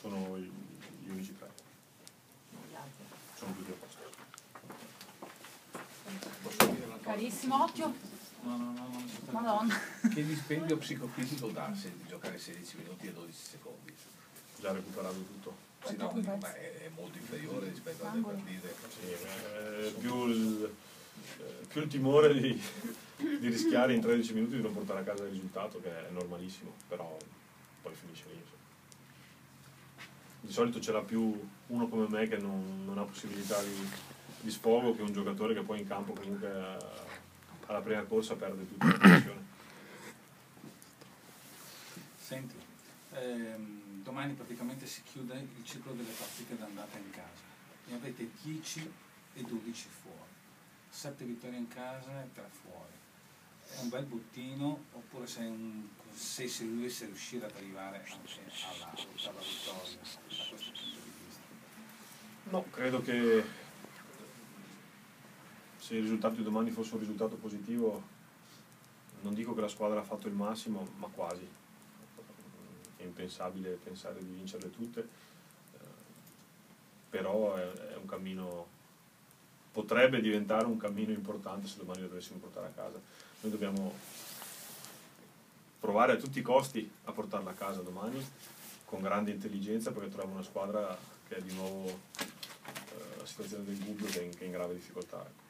sono gli unici tre. Sono tutti a posto. Carissimo, occhio. No. Madonna. Che dispendio psicofisico dà se di giocare 16 minuti e 12 secondi? Già recuperato tutto. Sì, no, dico, ma è molto inferiore rispetto alle partite. Sì, più il timore di rischiare in 13 minuti di non portare a casa il risultato, che è normalissimo, però poi finisce lì. Di solito ce l'ha più uno come me che non ha possibilità di sfogo, che un giocatore che poi in campo comunque alla prima corsa perde tutta la pressione. Senti, domani praticamente si chiude il ciclo delle partite d'andata in casa. Ne avete 10 e 12 fuori. 7 vittorie in casa e 3 fuori. È un bel bottino, oppure se si dovesse riuscire ad arrivare anche all'ottava vittoria da questo punto di vista? No, credo che se il risultato di domani fosse un risultato positivo, non dico che la squadra ha fatto il massimo, ma quasi. È impensabile pensare di vincerle tutte, però è un cammino, potrebbe diventare un cammino importante se domani lo dovessimo portare a casa. Noi dobbiamo provare a tutti i costi a portarla a casa domani, con grande intelligenza, perché troviamo una squadra che è di nuovo la situazione del Gubbio, che è in grave difficoltà.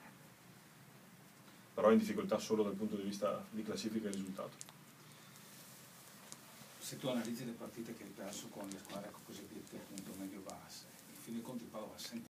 Però è in difficoltà solo dal punto di vista di classifica e risultato. Se tu analizzi le partite che hai perso con le squadre cosiddette appunto medio-basse, in fin dei conti Padova ha sempre